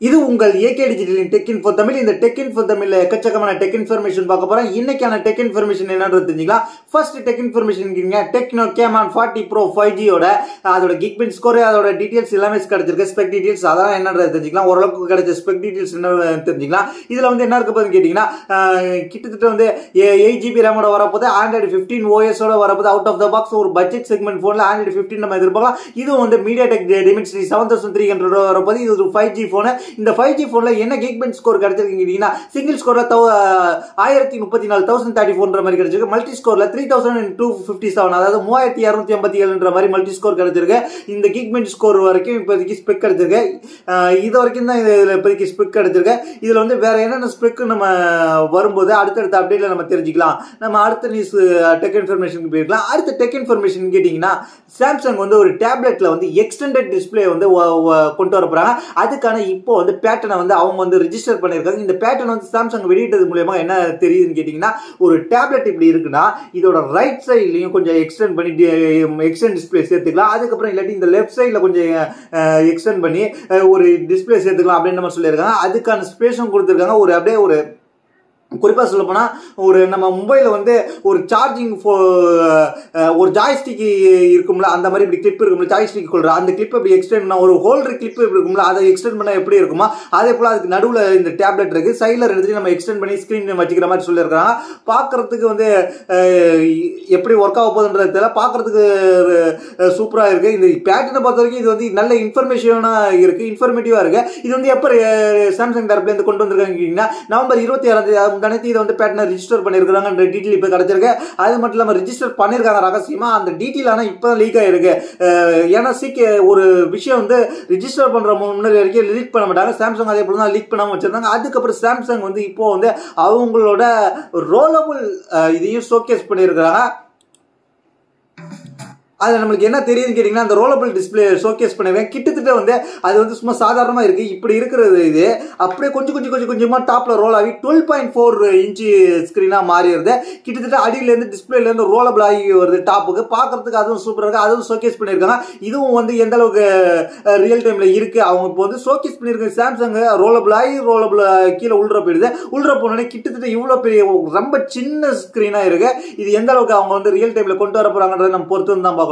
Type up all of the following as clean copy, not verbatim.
இது உங்கள் AK டிஜிட்டலின் tech info Tamil. இந்த டெக் இன்ஃபோ தமிழ்ல எக்கச்சக்கமான டெக் இன்ஃபர்மேஷன் பார்க்க போறோம். இன்னைக்கான டெக் இன்ஃபர்மேஷன் என்னன்றது தெரிஞ்சுக்கலாம். First tech information Tecno Camon 40 Pro 5G ஓட அதோட கிக்பின் ஸ்கோர், அதோட டீடைல்ஸ் எல்லாமே கிடைச்சிருக்கு. ஸ்பெக் டீடைல்ஸ் அதான் என்னன்றது தெரிஞ்சுக்கலாம். ஓரளவுக்கு கிடைச்ச ஸ்பெக் டீடைல்ஸ் என்ன தெரிஞ்சுக்கலாம். இதுல வந்து என்ன இருக்க போகுதுன்னு கேட்டீங்கன்னா, கிட்டத்தட்ட வந்து 8GB ரேமோட வரப்போது, Android 15 OS ஓட வரப்போது. அவுட் ஆஃப் த பாக்ஸ் ஒரு பட்ஜெட் செக்மெண்ட் போன்ல Android 15 நம்ம எதிர்பார்க்கலாம். இதுவும் வந்து MediaTek Dimensity 7300 வரப்போது. இது ஒரு 5G போன். இந்த 5G போன்ல என்ன கிக்பெஞ்ச் ஸ்கோர் கிடைச்சிருக்கீங்கன்னா, சிங்கிள் ஸ்கோர்ல 1034,034 மாதிரி கிடைச்சிருக்கு. மல்டி ஸ்கோர்ல 3257, அதாவது 3287 மாதிரி மல்டி ஸ்கோர் கிடைச்சிருக்கு. இந்த கிக்பெஞ்ச் ஸ்கோர் வரைக்கும் இப்போதைக்கு ஸ்பெக் கிடைச்சிருக்கு. இது வரைக்கும் தான் இதுல இப்போதைக்கு ஸ்பெக் கிடைச்சிருக்கு. இதுல வந்து வேற என்னென்ன ஸ்பெக் நம்ம வரும்போது அடுத்தடுத்த அப்டேட்ல நம்ம தெரிஞ்சுக்கலாம். நம்ம அடுத்த நியூஸ் டெக் இன்ஃபர்மேஷன் போயிருக்கலாம். அடுத்த டெக் இன்ஃபர்மேஷன் கேட்டீங்கன்னா, சாம்சங் வந்து ஒரு டேப்லெட்ல வந்து எக்ஸ்டெண்டட் டிஸ்பிளே வந்து கொண்டு வர போறாங்க. அதுக்கான இப்போ வந்து பேட்டர்னை வந்து அவங்க வந்து ரிஜிஸ்டர் பண்ணிருக்காங்க. இந்த பேட்டர்ன் வந்து சாம்சங் வெளியிட்டது மூலமா என்ன தெரியுதுன்னு கேட்டீங்கன்னா, ஒரு டேப்லெட் இப்படி இருக்குன்னா இதோட ரைட் சைட்லயும் கொஞ்சம் எக்ஸ்டெண்ட் பண்ணி எக்ஸ்டெண்ட் டிஸ்பிளே சேர்த்துக்கலாம். அதுக்கப்புறம் இல்லாட்டி இந்த லெஃப்ட் சைட்ல கொஞ்சம் எக்ஸ்டெண்ட் பண்ணி ஒரு டிஸ்பிளே சேர்த்துக்கலாம் அப்படின்னு நம்ம சொல்லியிருக்காங்க. அதுக்கான ஸ்பேஸும் கொடுத்துருக்காங்க. ஒரு அப்படியே ஒரு குறிப்பா சொல்ல போனா, ஒரு நம்ம மொபைல வந்து ஒரு சார்ஜிங் ஒரு ஜாய்ஸ்டிக் இருக்கும்ல, அந்த மாதிரி இப்படி கிளிப் இருக்கும்ல, ஜாய்ஸ்டிக் கொள்ற அந்த கிளிப் இப்படி எக்ஸ்டெண்ட் பண்ணா, ஒரு ஹோல்டர் கிளிப் இருக்கும்ல, அதை எக்ஸ்டெண்ட் பண்ணா எப்படி இருக்குமா அதே போல அதுக்கு நடுவுல இந்த டேப்லெட் இருக்கு. சைட்ல எடுத்து நம்ம எக்ஸ்டெண்ட் பண்ணி ஸ்கிரீன் வச்சுக்கிற மாதிரி சொல்லியிருக்காங்க. பாக்குறதுக்கு வந்து எப்படி ஒர்க் ஆக போகுதுன்றது தெரியல. பாக்குறதுக்கு சூப்பரா இருக்கு. இந்த பேட்டர்னை பொறுத்த வரைக்கும் இது வந்து நல்ல இன்ஃபர்மேஷனா இருக்கு, இன்ஃபர்மேட்டிவா இருக்கு. இது வந்து எப்ப சாம்சங் தரப்புல இருந்து கொண்டு வந்திருக்காங்க, நவம்பர் 26 இதை வந்து பேட்டர்னை ரிஜிஸ்டர் பண்ணிருக்காங்க. டீடைல் இப்ப கிடைச்சிருக்கு. அது மட்டும் இல்லாம ரிஜிஸ்டர் பண்ணிருக்காங்க ரகசியமா. அந்த டீடைல் ஆனா இப்ப லீக் ஆயிருக்கு. ஏன்னா ஒரு விஷயம் வந்து ரிஜிஸ்டர் பண்ற முன்னாடி வரைக்கும் லீக் பண்ண மாட்டாங்க. சாம்சங் அதே போல தான் லீக் பண்ணாம வச்சிருந்தாங்க. அதுக்கப்புறம் சாம்சங் வந்து இப்போ வந்து அவங்களோட ரோலபிள் இதையும் ஷோகேஸ் பண்ணிருக்காங்க. அது நம்மளுக்கு என்ன தெரியுதுன்னு கேட்டீங்கன்னா, அந்த ரோலபிள் டிஸ்பிளே ஷோகேஸ் பண்ணிருக்கேன். கிட்டத்தட்ட வந்து அது வந்து சும்மா சாதாரணமா இருக்கு. இப்படி இருக்கிறது இது அப்படியே கொஞ்சமா டாப்ல ரோல் ஆகி 12.4 இன்ச்சு ஸ்கிரீனா மாறிடுது. கிட்டத்தட்ட அடியில இருந்து டிஸ்பிளேல இருந்து ரோலபிள் ஆகி வருது டாப்புக்கு. பாக்குறதுக்கு அதுவும் சூப்பரா இருக்கு. அதுவும் ஷோகேஸ் பண்ணிருக்காங்க. இதுவும் வந்து எந்த அளவுக்கு ரியல் டைம்ல இருக்கு அவங்க இப்போ வந்து ஷோகேஸ் பண்ணிருக்காங்க. சாம்சங் ரோலபிள் ஆகி கீழே உள்ள போயிடுது. உள்ள போனோடனே கிட்டத்தட்ட இவ்வளவு பெரிய ரொம்ப சின்ன ஸ்கிரீனா இருக்கு. இது எந்த அளவுக்கு அவங்க வந்து ரியல் டைம்ல கொண்டு வர போறாங்கன்றத நம்ம பொறுத்து தான் பார்க்கணும்.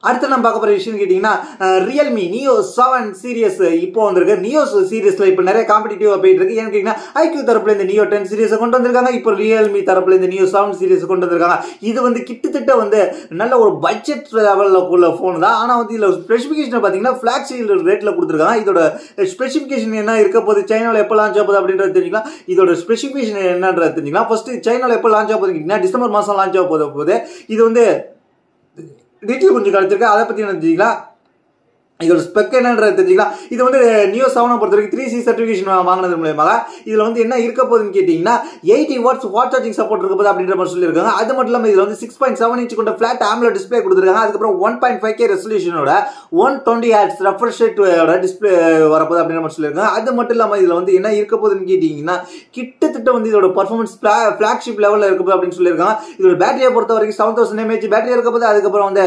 அடுத்து நம்ம பார்க்க போற விஷயம் கேட்டீங்கன்னா, ரியல்மி நியோ 7 சீரியஸ் இப்போ வந்திருக்கு. நியோ சீரியஸ்ல இப்போ நிறைய காம்படிட்டிவா போயிட்டு இருக்கு. ஏன்னு கேட்டீங்கன்னா, ஐக்யூ தரப்புல இந்த நியோ 10 சீரியஸ் கொண்டு வந்திருக்காங்க. இப்போ ரியல்மி தரப்புல இந்த நியோ 7 சீரியஸ் கொண்டு வந்திருக்காங்க. இது வந்து கிட்டத்தட்ட வந்து நல்ல ஒரு பட்ஜெட் லெவல்ல உள்ள போன் தான். ஆனா வந்து இதுல ஸ்பெசிபிகேஷன் பாத்தீங்கன்னா பிளாக்ஷிப் ரேட்ல கொடுத்துருக்காங்க. இதோட ஸ்பெசிபிகேஷன் என்ன இருக்க போகுது, சைனால எப்ப லான்ச் ஆகுது அப்படின்றது தெரிஞ்சுக்கலாம். இதோட ஸ்பெசிபிகேஷன் என்னன்றது தெரிஞ்சுக்கலாம். ஃபர்ஸ்ட் சைனால எப்ப லான்ச் ஆகுது கேட்டீங்கன்னா, டிசம்பர் மாசம் லான்ச் ஆக போகுது. இது வந்து டீட்டெயில் கொஞ்சம் கிடைச்சிருக்கு. அதை பத்தி என்ன தெரிஞ்சுக்கலாம். இதோட ஸ்பெக் என்னன்றது தெரிஞ்சுக்கலாம். இது வந்து நியோ 7 பொறுத்த வரைக்கும் 3C சர்டிபிகேஷன் வாங்கினது மூலமாக இதுல வந்து என்ன இருக்க போகுதுன்னு கேட்டீங்கன்னா, 80 வாட்ஸ் ஃபாஸ்ட் சார்ஜிங் சப்போர்ட் இருக்க போது அப்படின்ற மாதிரி சொல்லியிருக்காங்க. அது மட்டும் இல்லாம இதுல வந்து 6.7 இன்ச் கொண்ட பிளாட் AMOLED டிஸ்பிளே கொடுத்துருக்காங்க. அதுக்கப்புறம் 1.5K ரெசல்யூஷனோட 120 Hz ரெஃப்ரெஷ் ரேட்டோட டிஸ்பிளே வரப்போது அப்படின்ற மாதிரி சொல்லியிருக்காங்க. அது மட்டும் இல்லாம இதுல வந்து என்ன இருக்க போகுதுன்னு கேட்டீங்கன்னா, கிட்டத்தட்ட வந்து இதோட பர்ஃபார்மன்ஸ் பிளாக்ஷிப் லெவல்ல இருக்க போது அப்படின்னு சொல்லியிருக்காங்க. இதோட பேட்டரியை பொறுத்த வரைக்கும் 7000 mAh பேட்டரி இருக்க போது. அதுக்கப்புறம் வந்து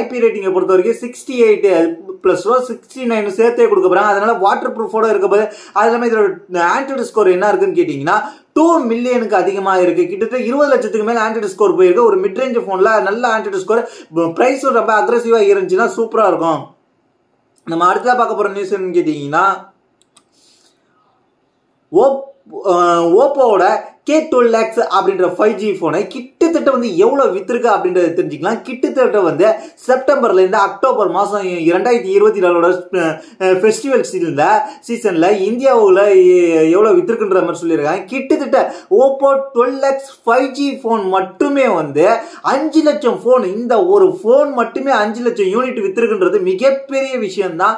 IP ரேட்டிங்கை பொறுத்த வரைக்கும் 68 பிளஸ் 69 சேர்த்தே கொடுக்க போறாங்க. அதனால வாட்டர் ப்ரூஃபோட இருக்க போது. அது இல்லாம இதோட ஆண்ட்ராய்டு ஸ்கோர் என்ன இருக்குன்னு கேட்டீங்கன்னா, 2 மில்லியனுக்கு அதிகமா இருக்கு. கிட்டத்தட்ட 20 லட்சத்துக்கு மேல ஆண்ட்ராய்டு ஸ்கோர் போயிருக்கு. ஒரு மிட் ரேஞ்ச் போன்ல நல்ல ஆண்ட்ராய்டு ஸ்கோர், பிரைஸ் ரொம்ப அக்ரெசிவா இருந்துச்சுன்னா சூப்பரா இருக்கும். நம்ம அடுத்ததா பார்க்க போற நியூஸ் கேட்டீங்கன்னா, ஓப்போவோட K12X அப்படின்ற 5G போனை கிட்டத்தட்ட வந்து எவ்வளவு வித்திருக்கு அப்படின்றத தெரிஞ்சுக்கலாம். கிட்டத்தட்ட வந்து செப்டம்பர்ல இருந்து அக்டோபர் மாசம் 2024 ஃபெஸ்டிவல் சீசன்ல இந்தியாவுல எவ்வளவு வித்திருக்குன்ற மாதிரி சொல்லியிருக்காங்க. கிட்டத்தட்ட ஓப்போ 12X 5G போன் மட்டுமே வந்து 5 லட்சம் போன், இந்த ஒரு போன் மட்டுமே 5 லட்சம் யூனிட் வித்திருக்குன்றது மிகப்பெரிய விஷயம் தான்.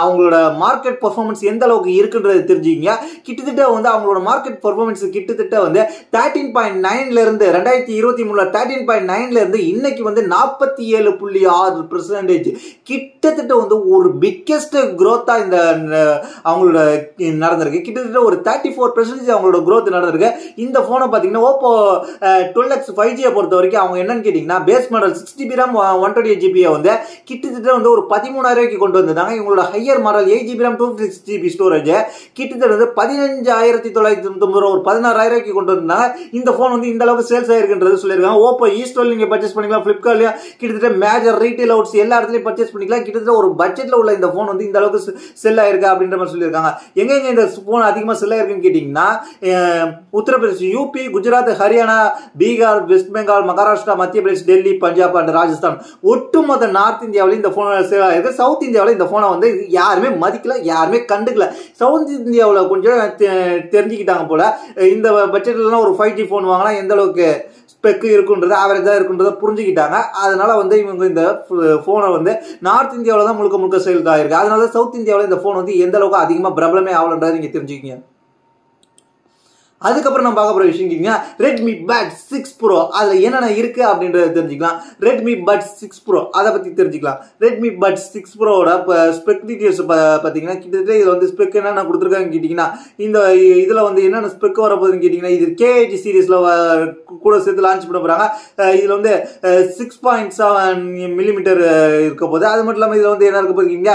அவங்களோட மார்க்கெட் பர்ஃபார்மன்ஸ் எந்த அளவுக்கு இருக்குன்றது தெரிஞ்சுங்க. கிட்டத்தட்ட வந்து அவங்களோட மார்க்கெட் பர்ஃபார்மன்ஸ் கிட்டத்தட்ட வந்து 13.9ல இருந்து 2023 13.9 இருந்து இன்னைக்கு வந்து 47.6% கிட்டத்தட்ட வந்து ஒரு பிக்கெஸ்ட் growth இந்த அவங்களோட நடந்திருக்கு. கிட்டத்தட்ட ஒரு 34% அவங்களோட growth நடந்திருக்கு. இந்த போனை பாத்தீங்கன்னா Oppo 12X 5G பொறுத்த வரைக்கும் அவங்க என்னன்னு கேட்டீங்கன்னா base model 6GB RAM 128GB வந்து கிட்டத்தட்ட வந்து ஒரு 13,000 ரூபாய்க்கு கொண்டு வந்தாங்க. இவங்களோட higher model 8GB RAM 256GB storage கிட்டத்தட்ட வந்து 15,990 ரூபாய் ஒரு 16,000 ரூபாய்க்கு கொண்டு வந்தாங்க. இந்த போன் வந்து இந்த அளவுக்கு சேல்ஸ் ஆயிருக்குன்றது சொல்லிருக்காங்க. Oppo ஈஸ்டோல் நீங்க பர்ச்சேஸ் பண்ணிக்கலாம், Flipkartலயா கிட்டத்தட்ட மேஜர் ரீட்டைல் அவுட்ஸ் எல்லா இடத்துலயும் பர்ச்சேஸ் பண்ணிக்கலாம். கிட்டத்தட்ட ஒரு பட்ஜெட்ல உள்ள இந்த போன் வந்து இந்த அளவுக்கு செல் ஆயிருக்கு அப்படின்ற மாதிரி சொல்லியிருக்காங்க. எங்க இந்த போன் அதிகமா செல் ஆயிருக்குன்னு கேட்டீங்கன்னா உத்தரப்பிரதேஷ், யூபி, குஜராத், ஹரியானா, பீகார், வெஸ்ட் பெங்கால், மகாராஷ்டிரா, மத்திய பிரதேஷ், டெல்லி, பஞ்சாப் அண்ட் ராஜஸ்தான் ஒட்டுமொத்த நார்த் இந்தியாவில இந்த போன் சேல் ஆயிருக்கு. சவுத் இந்தியாவில இந்த போனை வந்து யாருமே மதிக்கல, யாருமே கண்டுக்கல. சவுத் இந்தியாவில் கொஞ்சம் தெரிஞ்சுக்கிட்டாங்க போல. இந்த பட்ஜெட்ல ஒரு 5G போன் வாங்கினா எந்த அளவுக்கு ஸ்பெக் இருக்குன்றது ஆவரேஜா இருக்குன்றத புரிஞ்சுக்கிட்டாங்க. அதனால வந்து இவங்க இந்த போனை வந்து நார்த் இந்தியாவில தான் முழுக்க சேல் ஆயிருக்கு. அதனால சவுத் இந்தியாவில இந்த போன் வந்து எந்த அளவுக்கு அதிகமா பிரபலமே ஆகலன்றதை நீங்க தெரிஞ்சுக்கீங்க. அதுக்கப்புறம் நம்ம பார்க்க போற விஷயம் கேட்டீங்கன்னா Redmi Buds 6 Pro அதுல என்னென்ன இருக்கு அப்படின்றத தெரிஞ்சுக்கலாம். Redmi Buds 6 Pro அதை பத்தி தெரிஞ்சுக்கலாம். Redmi Buds 6 Pro ஓட ஸ்பெக் டீடைல்ஸ் பாத்தீங்கன்னா கிட்டத்தட்ட இதுல வந்து ஸ்பெக் என்னென்ன கொடுத்துருக்காங்க கேட்டீங்கன்னா இந்த இதுல வந்து என்னென்ன ஸ்பெக் வர போகுதுன்னு கேட்டீங்கன்னா இது KH சீரீஸ்ல கூட சேர்த்து லான்ச் பண்ண போறாங்க. இதுல வந்து 6.7mm இருக்க போது. அது மட்டும் இல்லாம இதுல வந்து என்ன இருக்க போறீங்க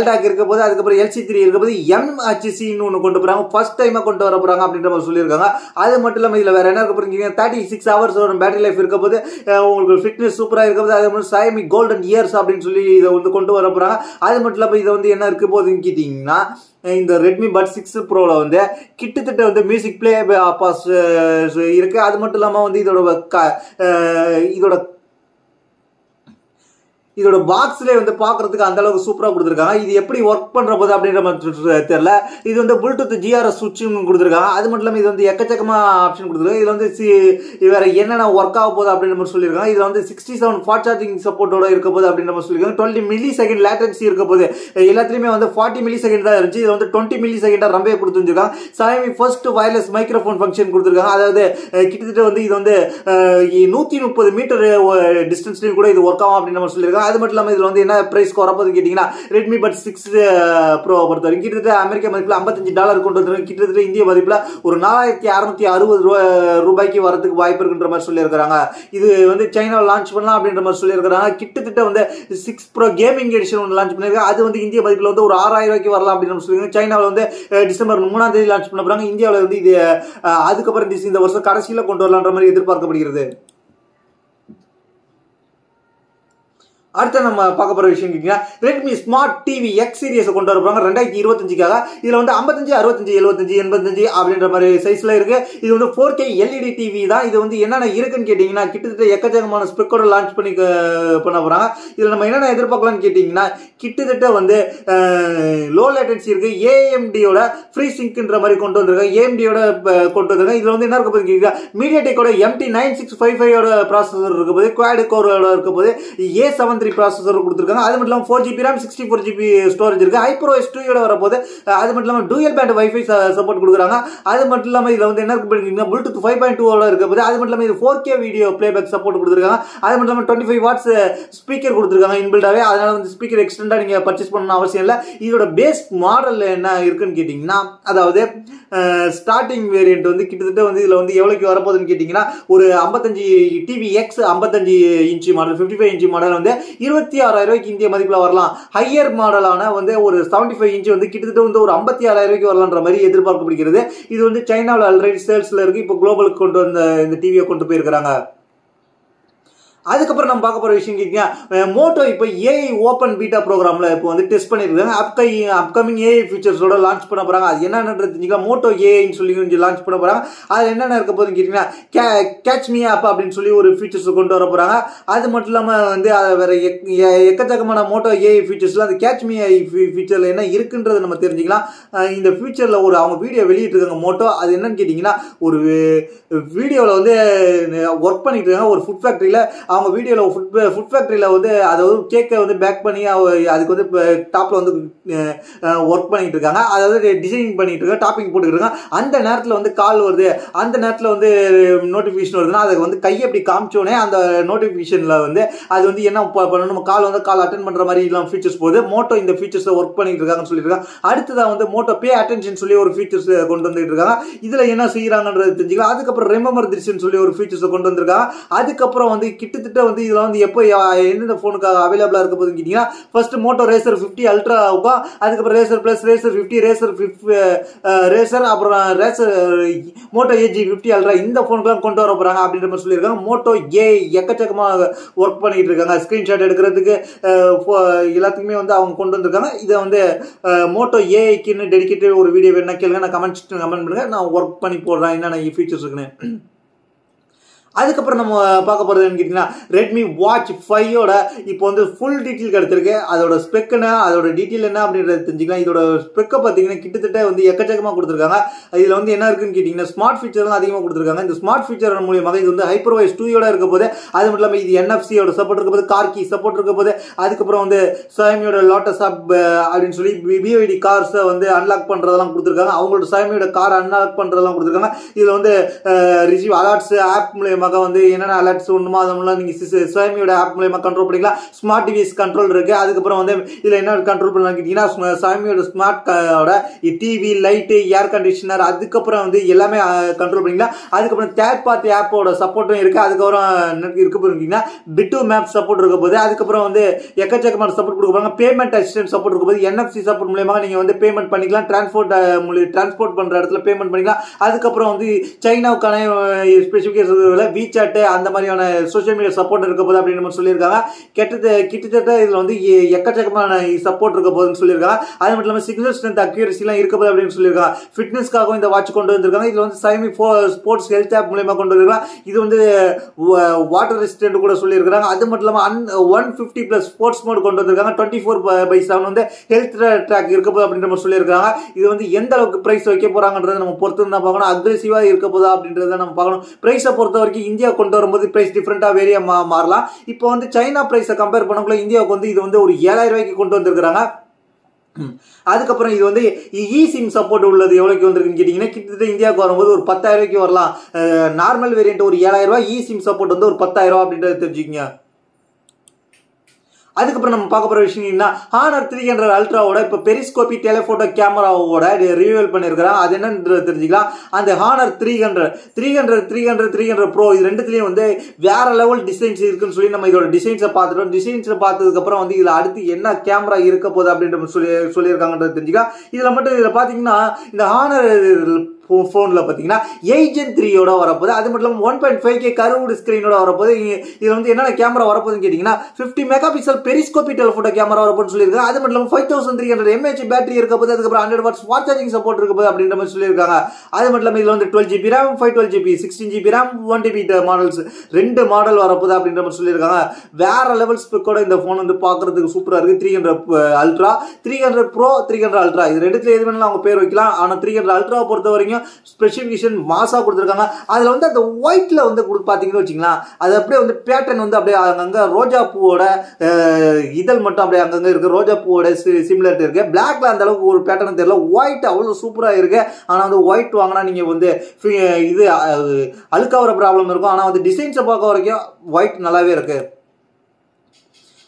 LDAC இருக்க போது, அதுக்கப்புறம் LC3 இருக்க போது, MHC ஒன்னு கொண்டு போறாங்க. ஃபர்ஸ்ட் டைமா கொண்டு வர போறாங்க அப்படின்ற மாதிரி சொல்லியிருக்காங்க. அது மட்டும் இல்லாம இதுல வேற என்ன இருக்க போறீங்க 36 hours பேட்டரி லைஃப் இருக்க போது, உங்களுக்கு ஃபிட்னஸ் சூப்பரா இருக்க போது, அதே மாதிரி Xiaomi கோல்டன் இயர்ஸ் அப்படின்னு சொல்லி இதை வந்து கொண்டு வர போறாங்க. அது மட்டும் இல்லாம இதை வந்து என்ன இருக்க போகுதுன்னு கேட்டீங்கன்னா இந்த Redmi Buds 6 Proல வந்து கிட்டத்தட்ட வந்து மியூசிக் பிளே பாஸ் இருக்கு. அது மட்டும் இல்லாம வந்து இதோட பாக்ஸ்ல வந்து பாக்குறதுக்கு அந்த அளவுக்கு சூப்பரா கொடுத்துருக்காங்க. இது எப்படி ஒர்க் பண்ற போது அப்படின்ற மாதிரி தெரியல. இது வந்து Bluetooth GRS சுவிட்ச் கொடுத்துருக்காங்க. அது மட்டும் இல்லாம இது வந்து எக்கச்சக்கமா ஆப்ஷன் கொடுத்துருக்காங்க. இதுல வந்து வேற என்னென்ன ஒர்க் ஆக போகுது அப்படின்ற மாதிரி சொல்லியிருக்காங்க. இதுல வந்து 67 ஃபாஸ்ட் சார்ஜிங் சப்போர்ட்டோட இருக்க போது அப்படின்ற மாதிரி சொல்லியிருக்காங்க. 20 மில்லி லேட்டன்சி இருக்க போது. எல்லாத்துலயுமே வந்து 40 மில்லி செகண்ட் தான் இருந்துச்சு. இது வந்து 20 மில்லி செகண்டா ரொம்ப கொடுத்துருக்காங்க. Xiaomi first wireless microphone function கொடுத்துருக்காங்க. அதாவது கிட்டத்தட்ட வந்து இது வந்து 130 மீட்டர் டிஸ்டன்ஸ்லயும் கூட இது ஒர்க் ஆகும் அப்படின்ற மாதிரி சொல்லியிருக்காங்க. அது மட்டும் இல்லாம இதுல வந்து என்ன பிரைஸ் வரப்போகுது கேட்டீங்கன்னா Redmi Buds 6 Pro பொறுத்த வரைக்கும் கிட்டத்தட்ட அமெரிக்க மதிப்புல $55 கொண்டு வந்து கிட்டத்தட்ட இந்திய மதிப்புல ஒரு 4,660 ரூபாய்க்கு வரதுக்கு வாய்ப்பு இருக்குன்ற மாதிரி சொல்லியிருக்காங்க. இது வந்து சைனாவில் லான்ச் பண்ணலாம் அப்படின்ற மாதிரி சொல்லியிருக்காங்க. கிட்டத்தட்ட வந்து 6 Pro கேமிங் எடிஷன் ஒன்று லான்ச் பண்ணிருக்காங்க. அது வந்து இந்திய மதிப்புல வந்து ஒரு 6,000 ரூபாய்க்கு வரலாம் அப்படின்னு சொல்லியிருக்காங்க. சைனாவில் வந்து டிசம்பர் 3ஆம் தேதி லான்ச் பண்ண போறாங்க. இந்தியாவில் வந்து இது அதுக்கப்புறம் இந்த வருஷம் கடைசியில கொண்டு வரலான்ற மாதிரி எதிர்பார்க்கப்படுகிறது. அடுத்து நம்ம பார்க்க போற விஷயம் கேட்டீங்கன்னா Redmi Smart TV X series கொண்டு வர போறாங்க 2025க்காக. இதுல வந்து 55, 65, 75, 85 அப்படின்ற மாதிரி சைஸ்ல இருக்கு. இது வந்து 4K LED டிவி தான். இது வந்து என்னென்ன இருக்குன்னு கேட்டீங்கன்னா கிட்டத்தட்ட எக்கச்சக்கமான ஸ்பெக்கோட லான்ச் பண்ண போறாங்க. இதுல நம்ம என்னென்ன எதிர்பார்க்கலாம்னு கேட்டீங்கன்னா கிட்டத்தட்ட வந்து லோ லேட்டன்சி இருக்கு. AMDயோட ஃப்ரீ சிங்க்ன்ற மாதிரி கொண்டு வந்திருக்காங்க. AMDயோட கொண்டு வந்திருக்காங்க. இதுல வந்து என்ன இருக்க போகுது கேட்டீங்கன்னா MediaTekோட MT9655ஓட ப்ராசஸர் இருக்க போது, குவாட் கோரோட இருக்க போது, A73 ப்ராசஸர் கொடுத்திருக்காங்க. அது மட்டும் இல்லாம 4GB RAM 64GB ஸ்டோரேஜ் இருக்கு. HyperOS 2 யோட வரப்போது. அது மட்டும் இல்லாம டூயல் பேண்ட் வைஃபை சப்போர்ட் கொடுக்குறாங்க. அது மட்டும் இல்லாம இதுல வந்து என்ன இருக்கு Bluetooth 5.2 ஓட இருக்க போது. அது மட்டும் இல்லாம இது 4K வீடியோ பிளேபேக் சப்போர்ட் கொடுத்திருக்காங்க. அது மட்டும் இல்லாம 25 வாட்ஸ் ஸ்பீக்கர் கொடுத்திருக்காங்க இன்பில்டாவே. அதனால வந்து ஸ்பீக்கர் எக்ஸ்டெண்டா நீங்க பர்ச்சேஸ் பண்ணணும் அவசியம் இல்ல. இதோட பேஸ் மாடல் என்ன இருக்குன்னு கேட்டீங்கன்னா அதாவது ஸ்டார்டிங் வேரியன்ட் வந்து கிட்டத்தட்ட வந்து இதுல வந்து எவ்வளவுக்கு வரப்போகுதுன்னு கேட்டீங்கன்னா ஒரு 55 TV X 55 inch model 55 inch model வந்து 26,000 ரூபாய்க்கு இந்திய மதிப்புல வரலாம். ஹையர் மாடலான வந்து ஒரு 75 இன்ச் வந்து கிட்டத்தட்ட வந்து ஒரு 56,000 ரூபாய்க்கு வரலான்ற மாதிரி எதிர்பார்க்கப்படுகிறது. இது வந்து சைனாவில் ஆல்ரெடி சேல்ஸ்ல இருக்கு. இப்போ குளோபலுக்கு கொண்டு வந்த இந்த டிவியை கொண்டு போயிருக்காங்க. அதுக்கப்புறம் நம்ம பார்க்க போற விஷயம் கேட்டீங்கன்னா மோட்டோ இப்போ ஏஐ ஓப்பன் பீட்டா ப்ரோக்ராம்ல இப்போ வந்து டெஸ்ட் பண்ணிருக்காங்க. அப்கமிங் ஏஐ ஃபீச்சர்ஸோட லான்ச் பண்ண போறாங்க. அது என்னன்றது தெரிஞ்சுக்கலாம். மோட்டோ ஏஐன்னு சொல்லி லான்ச் பண்ண போறாங்க. அது என்னென்ன இருக்க போகுதுன்னு கேட்டீங்கன்னா கேட்ச் மீ ஆப் அப்படின்னு சொல்லி ஒரு ஃபீச்சர்ஸ் கொண்டு வர போறாங்க. அது மட்டும் இல்லாம வந்து வேற எக்கச்சக்கமான மோட்டோ ஏஐ ஃபீச்சர்ஸ்ல அந்த கேட்ச் மீ ஐ ஃபீச்சர்ல என்ன இருக்குன்றது நம்ம தெரிஞ்சுக்கலாம். இந்த ஃபீச்சர்ல ஒரு அவங்க வீடியோ வெளியிட்டிருக்காங்க மோட்டோ. அது என்னன்னு கேட்டீங்கன்னா ஒரு வீடியோல வந்து ஒர்க் பண்ணிட்டு இருக்காங்க ஒரு ஃபுட் ஃபேக்டரியில. அவங்க வீடியோவில் ஃபுட் ஃபேக்ட்ரியில் வந்து அதாவது கேக்கை வந்து பேக் பண்ணி அதுக்கு வந்து டாப்பில் வந்து ஒர்க் பண்ணிட்டு இருக்காங்க, அதாவது டிசைனிங் பண்ணிட்டு இருக்காங்க, டாப்பிங் போட்டுக்கிட்டு இருக்காங்க. அந்த நேரத்தில் வந்து கால் வருது, அந்த நேரத்தில் வந்து நோட்டிஃபிகேஷன் வருதுன்னா அதை வந்து கையை அப்படி காமிச்சோடனே அந்த நோட்டிஃபிகேஷனில் வந்து அது வந்து என்ன பண்ணணும், நம்ம கால் அட்டன் பண்ணுற மாதிரி எல்லாம் ஃபீச்சர்ஸ் போகுது. மோட்டோ இந்த ஃபீச்சர்ஸை ஒர்க் பண்ணிட்டு இருக்காங்கன்னு சொல்லியிருக்காங்க. அடுத்ததான் வந்து மோட்டோ பே அட்டென்ஷன் சொல்லி ஒரு ஃபீச்சர்ஸ் கொண்டு வந்துட்டு இருக்காங்க. இதில் என்ன செய்யறாங்கன்றது தெரிஞ்சுக்கலாம். அதுக்கப்புறம் ரிமெம்பர் திஸ்ன்னு சொல்லி ஒரு ஃபீச்சர்ஸை கொண்டு வந்திருக்காங்க. அதுக்கப்புறம் வந்து கிட்டத்தட்ட வந்து இதில் வந்து எப்போ எந்தெந்த ஃபோனுக்கு அவைலபிளாக இருக்க போதுன்னு கேட்டீங்கன்னா, ஃபர்ஸ்ட் மோட்டோ ரேசர் 50 அல்ட்ராவுக்கும், அதுக்கப்புறம் ரேசர் பிளஸ், ரேசர் 50, ரேசர் அப்புறம் ரேசர் மோட்டோ ஏஜி 50 அல்ட்ரா இந்த ஃபோனுக்குலாம் கொண்டு வர போறாங்க அப்படின்ற மாதிரி சொல்லியிருக்காங்க. மோட்டோ எக்கச்சக்கமாக ஒர்க் பண்ணிட்டு இருக்காங்க. ஸ்கிரீன்ஷாட் எடுக்கிறதுக்கு எல்லாத்துக்குமே வந்து அவங்க கொண்டு வந்திருக்காங்க. இதை வந்து மோட்டோ ஏஐக்குன்னு டெடிகேட்டட் ஒரு வீடியோ வேணா கேளுங்க, நான் கமெண்ட் பண்ணுங்க, நான் ஒர்க் பண்ணி போடுறேன் என்னென்ன ஃபீச்சர்ஸ் இருக்குன்னு. அதுக்கப்புறம் நம்ம பார்க்க போறது என்னன்னு கேட்டீங்கன்னா, ரெட்மி வாட்ச் 5ஓட இப்போ வந்து ஃபுல் டீட்டெயில் கிடைச்சிருக்கு. அதோட ஸ்பெக் என்ன, அதோட டீட்டெயில் என்ன அப்படின்றத தெரிஞ்சுக்கலாம். இதோட ஸ்பெக்கை பார்த்தீங்கன்னா கிட்டத்தட்ட வந்து எக்கச்சக்கமாக கொடுத்துருக்காங்க. இதில் வந்து என்ன இருக்குன்னு கேட்டிங்கன்னா, ஸ்மார்ட் ஃபீச்சர்லாம் அதிகமாக கொடுத்துருக்காங்க. இந்த ஸ்மார்ட் ஃபீச்சர் மூலியமாக இது வந்து ஹைப்பர்வைஸ் 2யோட இருக்க போது, அது மட்டும் இல்லாமல் இது NFC-யோட சப்போர்ட் இருக்க போது, கார் கீ சப்போர்ட் இருக்க போது, அதுக்கப்புறம் வந்து Xiaomi-யோட Lotus Hub அப்படின்னு சொல்லி BYD கார்ஸை வந்து அன்லாக் பண்ணுறதெல்லாம் கொடுத்துருக்காங்க. அவங்களோட Xiaomi-யோட கார் அன்லாக் பண்ணுறதெல்லாம் கொடுத்துருக்காங்க. இதில் வந்து ரிசீவ் அலர்ட்ஸ் ஆப் மூலியமாக வந்து என்னென்ன அலர்ட்ஸ் ஒண்ணுமோ அதெல்லாம் நீங்க Xiaomi-யோட ஆப் மூலமா கண்ட்ரோல் பண்ணிக்கலாம். ஸ்மார்ட் டிவைஸ் கண்ட்ரோல் இருக்கு. அதுக்கப்புறம் வந்து இதுல என்ன கண்ட்ரோல் பண்ணலாம் கேட்டீங்கன்னா, Xiaomi-யோட smart TV, light, air conditioner, அதுக்கப்புறம் வந்து எல்லாமே கண்ட்ரோல் பண்ணிக்கலாம். அதுக்கப்புறம் தேர்ட் பார்ட்டி ஆப்போட சப்போர்ட்டும் இருக்கு. அதுக்கப்புறம் இருக்க போறீங்கன்னா பிட்டு மேப் சப்போர்ட் இருக்க போது, அதுக்கப்புறம் வந்து எக்கச்சக்கமான சப்போர்ட் கொடுக்க போறாங்க. பேமெண்ட் அசிஸ்டன்ட் சப்போர்ட் இருக்க போது, NFC சப்போர்ட் மூலமா நீங்க வந்து பேமெண்ட் பண்ணிக்கலாம். டிரான்ஸ்போர்ட் பண்ற இடத்துல பேமெண்ட் பண்ணிக்கலாம். அதுக்கப்புறம் வந்து சைனாவுக்கான ஸ்பெசிபிகேஷன் WeChat அந்த மாதிரியான சோஷியல் மீடியா சப்போர்ட் இருக்க போது அப்படின்னு சொல்லியிருக்காங்க. கிட்டத்தட்ட இதுல வந்து எக்கச்சக்கமான சப்போர்ட் இருக்க போதுன்னு சொல்லியிருக்காங்க. அது மட்டும் இல்லாமல் சிக்னல் ஸ்ட்ரென்த் அக்யூரசி எல்லாம் இருக்க போது அப்படின்னு சொல்லியிருக்காங்க. ஃபிட்னஸ்க்காகவும் இந்த வாட்ச் கொண்டு வந்திருக்காங்க. இதுல வந்து Xiaomi ஸ்போர்ட்ஸ் ஹெல்த் ஆப் மூலமா கொண்டு வந்திருக்காங்க. இது வந்து வாட்டர் ரெசிஸ்டன்ட் கூட சொல்லியிருக்காங்க. அது மட்டும் இல்லாமல் 150+ ஸ்போர்ட்ஸ் மோட் கொண்டு வந்திருக்காங்க. 24/7 வந்து ஹெல்த் ட்ராக் இருக்க போது அப்படின்ற மாதிரி சொல்லியிருக்காங்க. இது வந்து எந்த அளவுக்கு பிரைஸ் வைக்க போறாங்கன்றதை நம்ம பொறுத்து தான் பார்க்கணும். அக்ரெசிவா இருக்க போதா அப்படின்றத நம்ம பார்க்கணும். பிரைஸை பொறுத்த வரைக்கும் இந்தியா கொண்டு வரும்போது பிரைஸ் டிஃபரெண்டா வேரியா மாறலாம். இப்போ வந்து சைனா பிரைஸை கம்பேர் பண்ணக்குள்ள இந்தியாவுக்கு வந்து இது வந்து ஒரு 7000 ரூபாய்க்கு கொண்டு வந்திருக்காங்க. அதுக்கப்புறம் இது வந்து eSIM சப்போர்ட் உள்ளது எவ்வளவுக்கு வந்திருக்குன்னு கேட்டீங்கன்னா, கிட்டத்தட்ட இந்தியாவுக்கு வரும்போது ஒரு 10,000 ரூபாய்க்கு வரலாம். நார்மல் வேரியன்ட் ஒரு 7000 ரூபாய், eSIM சப்போர்ட் வந்து ஒரு 10,000 ரூபாய் அப்படின்றத தெரிஞ்சுக்கங்க. அதுக்கப்புறம் நம்ம பார்க்க போற விஷயம் என்ன, Honor 300 அல்ட்ராவோட இப்போ பெரிஸ்கோபி டெலிஃபோட்டோ கேமராவோட ரிவீல் பண்ணிருக்காங்க. அது என்னன்னு தெரிஞ்சுக்கலாம். அந்த Honor 300 Pro இது ரெண்டுத்துலயும் வந்து வேற லெவல் டிசைன்ஸ் இருக்குன்னு சொல்லி நம்ம இதோட டிசைன்ஸை பார்த்துட்டோம். டிசைன்ஸை பார்த்ததுக்கு அப்புறம் வந்து இதுல அடுத்து என்ன கேமரா இருக்க போகுது அப்படின்ற சொல்லியிருக்காங்கன்றது தெரிஞ்சுக்கலாம். இதுல மட்டும் இதுல பாத்தீங்கன்னா இந்த Honor போன்ல பாத்தீங்கன்னா 8Gen 3யோட வரப்போது, அது மட்டும் இல்லாமல் 1.5K கர்வ்டு ஸ்கிரீனோட வரப்போது. இதுல வந்து என்னென்ன கேமரா வரப்போகுதுன்னு கேட்டீங்கன்னா, 50 மெகா பிக்சல் பெரிஸ்கோபி டெலிஃபோட்டோ கேமரா வரப்போன்னு சொல்லியிருக்காங்க. அது மட்டும் இல்லாமல் 5300 mAh பேட்டரி இருக்க போது, அதுக்கப்புறம் 100 வாட்ஸ் ஃபாஸ்ட் சார்ஜிங் சப்போர்ட் இருக்க போது அப்படின்ற மாதிரி சொல்லியிருக்காங்க. அது மட்டும் இல்லாமல் இதுல வந்து 12GB RAM, 512GB, 16GB RAM, 1TB models 2 model வரப்போது அப்படின்ற மாதிரி சொல்லியிருக்காங்க. வேற லெவல் ஸ்பெக்கோட இந்த போன் வந்து பாக்குறதுக்கு சூப்பரா இருக்கு. 300 அல்ட்ரா, 300 Pro, 300 அல்ட்ரா இது ரெண்டுத்துல எது வேணாலும் அவங்க பேர் வைக்கலாம். ஆனா 300 அல்ட்ரா பொறுத்த வரைக்கும் ஸ்பெசிபிகேஷன் மாசா கொடுத்திருக்காங்க. அதுல வந்து அந்த ஒயிட்ல வந்து பாத்தீங்கன்னு வச்சுங்களா, அது அப்படியே வந்து பேட்டர்ன் வந்து அப்படியே அங்கங்க ரோஜா பூவோட இதழ் மட்டும் அப்படியே அங்கங்க இருக்கு. ரோஜா பூவோட சிமிலர் இருக்கு. பிளாக்ல அந்த அளவுக்கு ஒரு பேட்டர்ன் தெரியல. ஒயிட் அவ்வளவு சூப்பரா இருக்கு. ஆனா வந்து ஒயிட் வாங்கினா நீங்க வந்து இது அழுக்காவர ப்ராப்ளம் இருக்கும். ஆனா வந்து டிசைன்ஸை பார்க்க வரைக்கும் ஒயிட் நல்லாவே இருக்கு.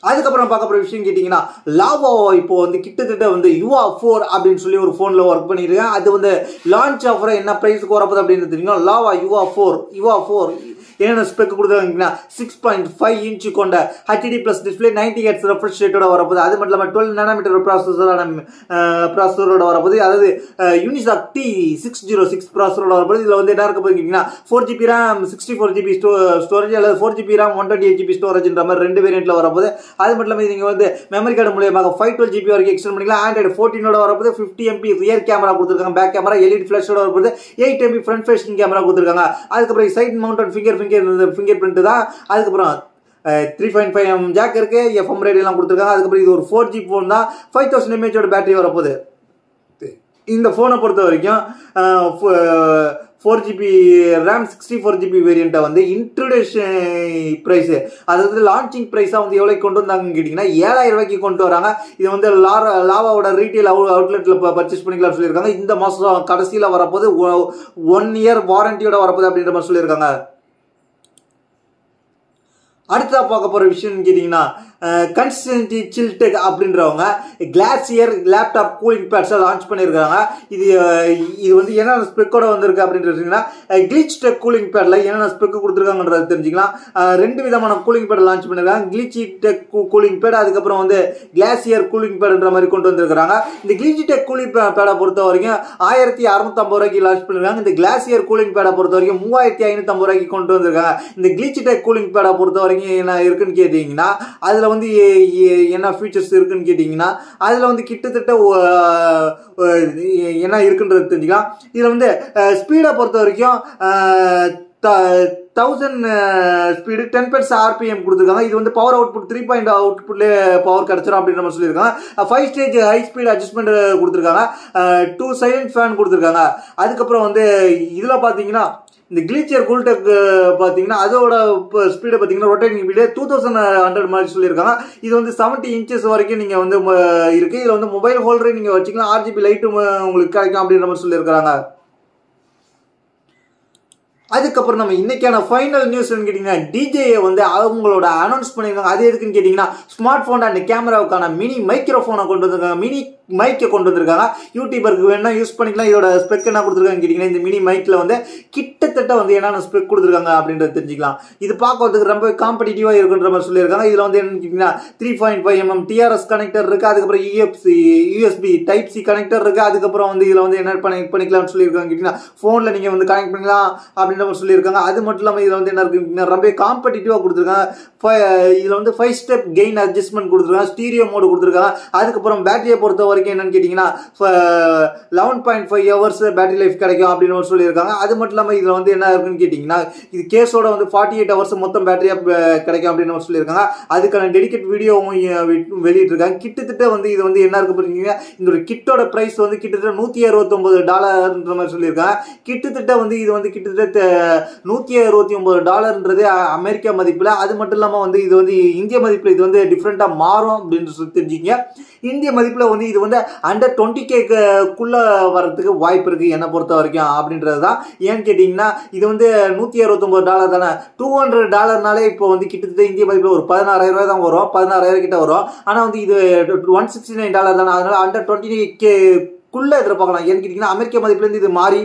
அதுக்கப்புறம் பார்க்க போற விஷயம் கேட்டீங்கன்னா, லாவோ இப்போ வந்து கிட்டத்தட்ட வந்து UA 4 அப்படின்னு சொல்லி ஒரு போன்ல ஒர்க் பண்ணிருக்கேன். அது வந்து லான்ச் ஆஃபர் என்ன பிரைஸ்க்கு வரப்போகுது அப்படின்னு தெரியும். லாவா UA 4 என்ன ஸ்பெக் கொடுத்தாங்கன்னா 6.5 இன்ச் கொண்ட HD+ டிஸ்பிளே, 90 Hz ரெஃப்ரெஷ் ரேட்டோட வரப்போகுது. அது மட்டும் இல்லாமல் 12 நானோமீட்டர் ப்ராசஸரோட வரப்போகுது. அதாவது யூனிசாக் T606 ப்ராசஸரோட வரப்போகுது. இதுல வந்து என்ன இருக்க போகுதுன்னா 4GB RAM, 64GB ஸ்டோரேஜ் அல்லது 4GB RAM, 128GB ஸ்டோரேஜ்ன்ற மாதிரி 2 வேரியன்ட்ல வரப்போகுது. அது மட்டும் இல்லாமல் நீங்க வந்து மெமரி கார்டு மூலமாக 512GB வரைக்கும் எக்ஸ்டெண்ட் பண்ணிக்கலாம். Android 14ஓட வரப்போகுது. 50MP ரியர் கேமரா கொடுத்துருக்காங்க. பேக் கேமரா LED ஃபிளாஷோட வரப்போகுது. 8MP ஃப்ரண்ட் ஃபேசிங் கேமரா கொடுத்துருக்காங்க. அதுக்கப்புறம் சைட் மவுண்டட் ஃபிங்கர் பிரிண்ட் தான். அதுக்கப்புறம் 3.5mm ஜாக் இருக்கு. FM ரேடியோ எல்லாம் கொடுத்துருக்காங்க. அதுக்கப்புறம் இது ஒரு 4G போன் தான். 5000 mAh பேட்டரி வரப்போகுது. இந்த போனை பொறுத்த வரைக்கும் 4GB RAM 64GB வேரியண்ட்டை வந்து இன்ட்ரோடக்ஷன் பிரைஸ், அதாவது லான்ச்சிங் பிரைஸாக வந்து எவ்வளோ கொண்டு வந்தாங்கன்னு கேட்டிங்கன்னா 7000 ரூபாய்க்கு கொண்டு வராங்க. இது வந்து லாவாவோட ரீட்டைல் அவுட்லெட்டில் பர்ச்சேஸ் பண்ணிக்கலாம்னு சொல்லியிருக்காங்க. இந்த மாதம் கடைசியில் வரப்போது 1 இயர் வாரண்டியோட வரப்போது அப்படின்ற மாதிரி சொல்லியிருக்காங்க. அடுத்தா பார்க்க போற விஷயம் கேட்டீங்கன்னா கன்சிஸ்டன்சி சில்டெக் அப்படின்றவங்க கிளாசியர் லேப்டாப் கூலிங் பேட்ஸை லான்ச் பண்ணியிருக்காங்க. இது வந்து என்னென்ன ஸ்பெக்கோட வந்திருக்கு அப்படின்றீங்கன்னா கிளிச் டெக் கூலிங் பேட்ல என்னென்ன ஸ்பெக் கொடுத்துருக்காங்கன்றது தெரிஞ்சுக்கலாம். 2 விதமான கூலிங் பேட் லான்ச் பண்ணிருக்காங்க. கிளிச் டெக் கூலிங் பேட், அதுக்கப்புறம் வந்து கிளாசியர் கூலிங் பேட்ன்ற மாதிரி கொண்டு வந்திருக்காங்க. இந்த கிளிச் டெக் கூலிங் பேடை பொறுத்த வரைக்கும் 1650 ரூபாய்க்கு லான்ச் பண்ணிருக்காங்க. இந்த கிளாசியர் கூலிங் பேடை பொறுத்த வரைக்கும் 3550 ரூபாய்க்கு கொண்டு வந்திருக்காங்க. இந்த கிளிச் டெக் கூலிங் பேடை பொறுத்த வரைக்கும் என்ன இருக்குன்னு கேட்டீங்கன்னா அதுல வந்து என்ன ஃபீச்சர்ஸ் இருக்குன்னு கேட்டீங்கன்னா அதுல வந்து கிட்டத்தட்ட என்ன இருக்குன்றது தெரிஞ்சுக்கலாம். இதுல வந்து ஸ்பீடை பொறுத்த வரைக்கும் 1000 ஸ்பீடு 10% RPM கொடுத்துருக்காங்க. இது வந்து பவர் அவுட்புட் 3.0 அவுட்புட்லேயே பவர் கிடைச்சிடும் அப்படின்ற மாதிரி சொல்லியிருக்காங்க. 5 ஸ்டேஜ் ஹை ஸ்பீட் அட்ஜஸ்ட்மெண்ட் கொடுத்துருக்காங்க. 2 சைலண்ட் ஃபேன் கொடுத்துருக்காங்க. அதுக்கப்புறம் வந்து இதில் பார்த்தீங்கன்னா இந்த கிளிச்சியர் கூல்டெக் பார்த்தீங்கன்னா அதோட ஸ்பீடை பார்த்தீங்கன்னா ரொட்டேட்டிங் ஸ்பீடு 2100 மாதிரி சொல்லியிருக்காங்க. இது வந்து 70 இன்ச்சஸ் வரைக்கும் நீங்கள் வந்து இருக்குது. இதில் வந்து மொபைல் ஹோல்டரே நீங்கள் வச்சுக்கலாம். RGB லைட்டும் உங்களுக்கு கிடைக்கும் அப்படின்ற மாதிரி சொல்லியிருக்காங்க. அதுக்கப்புறம் நம்ம இன்னைக்கான ஃபைனல் நியூஸ் கேட்டீங்கன்னா டிஜேயை வந்து அவங்களோட அனௌன்ஸ் பண்ணியிருக்காங்க. அது எதுக்குன்னு கேட்டீங்கன்னா ஸ்மார்ட் போன் அண்ட் கேமராவுக்கான மினி மைக்ரோஃபோனை கொண்டு வந்திருக்காங்க. மினி மைக்கை கொண்டு வந்திருக்காங்க. யூடியூபருக்கு வேணா யூஸ் பண்ணிக்கலாம். இதோட ஸ்பெக் என்ன கொடுத்துருக்காங்க கேட்டீங்கன்னா இந்த மினி மைக்ல வந்து கிட்டத்தட்ட வந்து என்னென்ன ஸ்பெக் கொடுத்துருக்காங்க அப்படின்றத தெரிஞ்சுக்கலாம். இது பார்க்கறதுக்கு ரொம்ப காம்படிட்டிவா இருக்குன்ற மாதிரி சொல்லியிருக்காங்க. இதுல வந்து என்னன்னு கேட்டீங்கன்னா 3.5mm TRS கனெக்டர் இருக்கு. அதுக்கப்புறம் USB Type C கனெக்டர் இருக்கு. அதுக்கப்புறம் வந்து இதுல வந்து என்ன பண்ணிக்கலாம்னு சொல்லியிருக்காங்க கேட்டீங்கன்னா போன்ல நீங்க வந்து கனெக்ட் பண்ணிக்கலாம் அப்படின்னு சொல்லியிருக்காங்க. அது மட்டும் இல்லாமல் இதுல வந்து என்ன இருக்கு ரொம்ப காம்படிட்டிவா கொடுத்துருக்காங்க. இதுல வந்து 5 ஸ்டெப் கெயின் அட்ஜஸ்ட்மெண்ட் கொடுத்துருக்காங்க. ஸ்டீரியோ மோடு கொடுத்துருக்காங்க. அதுக்கப்புறம் பேட்டரியை பொறுத்த வரைக்கும் என்னன்னு கேட்டீங்கன்னா 11.5 ஹவர்ஸ் பேட்டரி லைஃப் கிடைக்கும் அப்படின்னு சொல்லியிருக்காங்க. அது மட்டும் இல்லாமல் இதுல வந்து என்ன இருக்குன்னு கேட்டீங்கன்னா இது கேஸோட வந்து 48 ஹவர்ஸ் மொத்தம் பேட்டரியா கிடைக்கும் அப்படின்னு சொல்லியிருக்காங்க. அதுக்கான டெடிகேட் வீடியோவும் வெளியிட்டிருக்காங்க. கிட்டத்தட்ட வந்து இது வந்து என்ன இருக்கு பாத்தீங்கன்னா இந்த ஒரு கிட்டோட பிரைஸ் வந்து கிட்டத்தட்ட $169 மாதிரி சொல்லியிருக்காங்க. கிட்டத்தட்ட வந்து இது வந்து கிட்டத்தட்ட $169 அமெரிக்கா மதிப்புல. அது மட்டும் இல்லாம வந்து இது வந்து இந்திய மதிப்புல இது வந்து டிஃபரெண்டா மாறும் அப்படின்னு சொல்லி தெரிஞ்சுங்க. இந்திய மதிப்புல வந்து இது வந்து அண்டர் 20Kக்குள்ள வரதுக்கு வாய்ப்பு இருக்கு என்ன பொறுத்த வரைக்கும் அப்படின்றதுதான். ஏன்னு கேட்டீங்கன்னா இது வந்து $169 தானே. $200 இப்போ வந்து கிட்டத்தட்ட இந்திய மதிப்புல ஒரு 16,000 ரூபாய் தான் வரும். 16,000 கிட்ட வரும். ஆனா வந்து இது $169 தானே. அதனால அண்டர் 20Kக்குள்ள எதிர்பார்க்கலாம். ஏன்னு கேட்டீங்கன்னா அமெரிக்க மதிப்புல இருந்து இது மாறி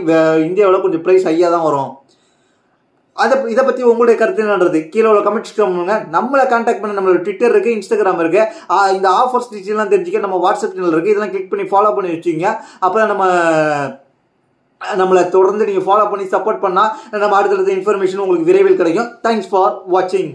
இந்தியாவில் கொஞ்சம் பிரைஸ் ஹையா தான் வரும். இதை பத்தி உங்களுடைய கருத்து என்னன்றது கீழே உள்ள கமெண்ட்ஸ் பண்ணுங்க. நம்மளை கான்டாக்ட் பண்ண நம்மளோட ட்விட்டர் இருக்கு, இன்ஸ்டாகிராம் இருக்கு. இந்த ஆஃபர்ஸ் டீச்சர்லாம் தெரிஞ்சுக்க நம்ம வாட்ஸ்அப் சேனல் இருக்கு. இதெல்லாம் கிளிக் பண்ணி ஃபாலோ பண்ணி வச்சுங்க. அப்போ நம்மளை தொடர்ந்து நீங்க ஃபாலோ பண்ணி சப்போர்ட் பண்ணா நம்ம அடுத்தடுத்த இன்ஃபர்மேஷன் உங்களுக்கு விரைவில் கிடைக்கும். தேங்க்ஸ் ஃபார் வாட்சிங்.